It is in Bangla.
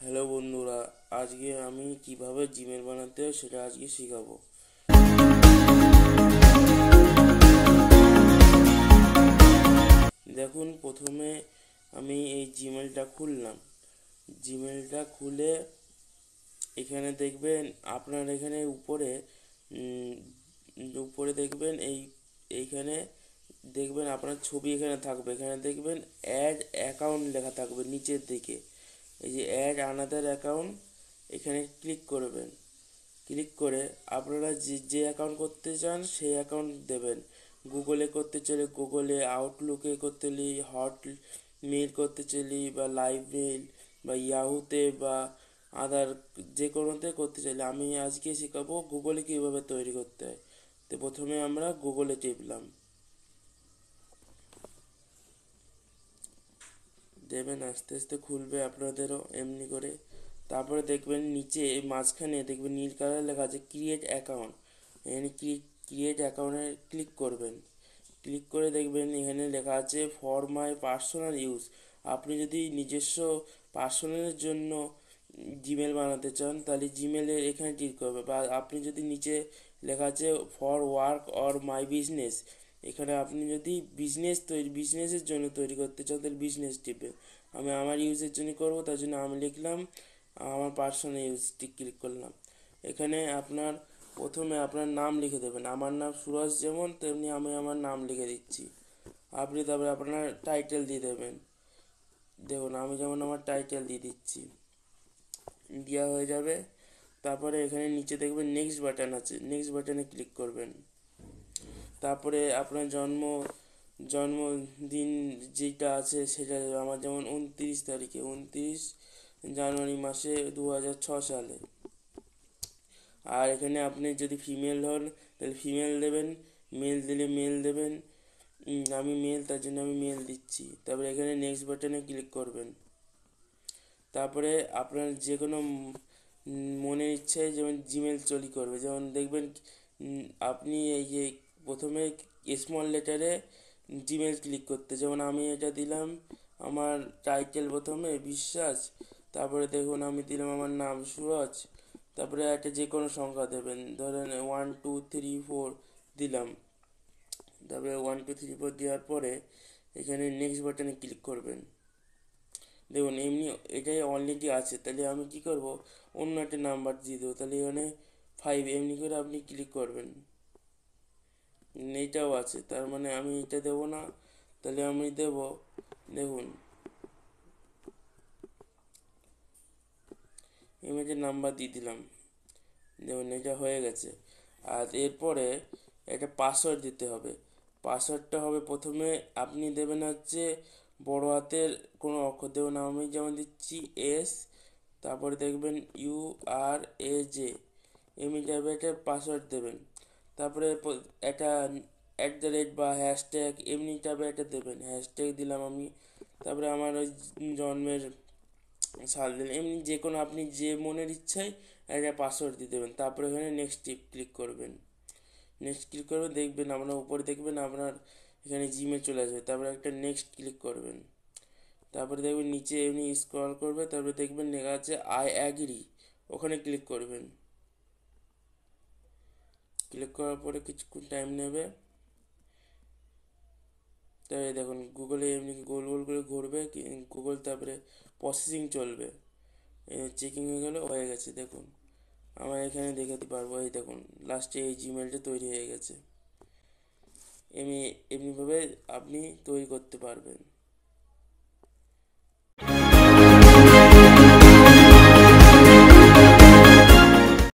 হ্যালো বন্ধুরা, আজকে আমি কিভাবে জিমেল বানাতে হয় সেটা আজকে শেখাবো। দেখুন, প্রথমে আমি এই জিমেলটা খুললাম। জিমেলটা খুলে এখানে দেখবেন আপনার এখানে উপরে দেখবেন এইখানে দেখবেন আপনার ছবি এখানে থাকবে। এখানে দেখবেন অ্যাড অ্যাকাউন্ট লেখা থাকবে নিচের দিকে। এই যে অ্যাড আনাদার অ্যাকাউন্ট, এখানে ক্লিক করবেন। ক্লিক করে আপনারা যে অ্যাকাউন্ট করতে চান সেই অ্যাকাউন্ট দেবেন। গুগলে করতে চাইলে গুগলে, আউটলুকে করতে চাইলে হট মেল করতে চাইলে বা লাইভ মেল বা ইয়াহুতে বা আদার যে কোনোতে করতে চাইলে। আমি আজকে শেখাবো গুগলে কীভাবে তৈরি করতে হয়। তো প্রথমে আমরা গুগলে টিপলাম, দেবেন আস্তে আস্তে খুলবে আপনাদেরও এমনি করে। তারপরে দেখবেন নিচে মাঝখানে দেখবেন নীল কালার লেখা আছে ক্রিয়েট অ্যাকাউন্ট। এখানে ক্রিয়েট অ্যাকাউন্টে ক্লিক করবেন। ক্লিক করে দেখবেন এখানে লেখা আছে ফর মাই পার্সোনাল ইউজ। আপনি যদি নিজস্ব পার্সোনালের জন্য জিমেল বানাতে চান তাহলে জিমেলের এখানে ক্লিক করবে, বা আপনি যদি নিচে লেখা আছে for work or my business, এখানে আপনি যদি বিজনেসের জন্য তৈরি করতে চান তাহলে বিজনেস টিপে। আমি আমার ইউজের জন্য করবো, তার জন্য আমি লিখলাম আমার পার্সোনাল ইউজটি ক্লিক করলাম। এখানে আপনার প্রথমে আপনার নাম লিখে দেবেন। আমার নাম সুরজ, যেমন তেমনি আমি আমার নাম লিখে দিচ্ছি। আপনি তারপরে আপনার টাইটেল দিয়ে দেবেন। দেখুন আমি যেমন আমার টাইটেল দিয়ে দিচ্ছি, দেওয়া হয়ে যাবে। তারপরে এখানে নিচে দেখবেন নেক্সট বাটন আছে, নেক্সট বাটনে ক্লিক করবেন। তারপরে আপনার জন্মদিন যেটা আছে সেটা আমার যেমন 29 তারিখে, 29 জানুয়ারি মাসে 2006 সালে। আর এখানে আপনি যদি ফিমেল হন তাহলে ফিমেল দেবেন, মেল দিলে মেল দেবেন। আমি মেল, তার জন্য আমি মেল দিচ্ছি। তারপরে এখানে নেক্সট বাটনে ক্লিক করবেন। তারপরে আপনার যে কোনো মনের ইচ্ছায় যেমন জিমেল তৈরি করবে, যেমন দেখবেন আপনি এই যে প্রথমে স্মল লেটারে জিমেল ক্লিক করতে, যেমন আমি এটা দিলাম আমার টাইটেল প্রথমে বিশ্বাস, তারপরে দেখুন আমি দিলাম আমার নাম সুরজ, তারপরে একটা যে কোনো সংখ্যা দেবেন, ধরেন 1 2 3 4 দিলাম। তারপরে 1 2 3 4 দেওয়ার পরে এখানে নেক্সট বাটনে ক্লিক করবেন। দেখুন এমনি এটাই অলরেডি আছে, তাহলে আমি কি করব, অন্য একটা নাম্বার দিয়ে দেবো। তাহলে এখানে 5 এমনি করে আপনি ক্লিক করবেন। এইটাও আছে, তার মানে আমি এটা দেবো না, তাহলে আমি দেব, দেখুন ইমেজের নাম্বার দিয়ে দিলাম। দেখুন এটা হয়ে গেছে। আর এরপরে একটা পাসওয়ার্ড দিতে হবে। পাসওয়ার্ডটা হবে প্রথমে আপনি দেবেন হচ্ছে বড় হাতের কোনো অক্ষর দেবেন। আমি যেমন দিচ্ছি এস, তারপরে দেখবেন URAJ, এমনি টাইপের একটা পাসওয়ার্ড দেবেন। তারপরে একটা @ বা হ্যাশট্যাগ এমনি টাইপের একটা দেবেন, হ্যাশট্যাগ দিলাম আমি। তারপরে আমার ওই জন্মের সাল দিলেন, এমনি যে কোনো আপনি যে মনের ইচ্ছায় একটা পাসওয়ার্ড দিয়ে দেবেন। তারপরে এখানে নেক্সট ক্লিক করবেন। নেক্সট ক্লিক করবেন, দেখবেন আপনার উপরে দেখবেন আপনার এখানে জিমে চলে আসবে। তারপরে একটা নেক্সট ক্লিক করবেন। তারপরে দেখবেন নিচে এমনি স্ক্রল করবে, তারপরে দেখবেন লেখা আছে আই অ্যাগ্রি, ওখানে ক্লিক করবেন। ক্লিক করার পরে কিছুক্ষণ টাইম নেবে। তারপরে দেখুন গুগলে এমনি গোল গোল করে ঘুরবে গুগল, তারপরে প্রসেসিং চলবে। চেকিং হয়ে গেছে। দেখুন আমার এখানে দেখাতে পারবো, এই দেখুন লাস্টে এই জিমেলটা তৈরি হয়ে গেছে। এমনিভাবে আপনি তৈরি করতে পারবেন।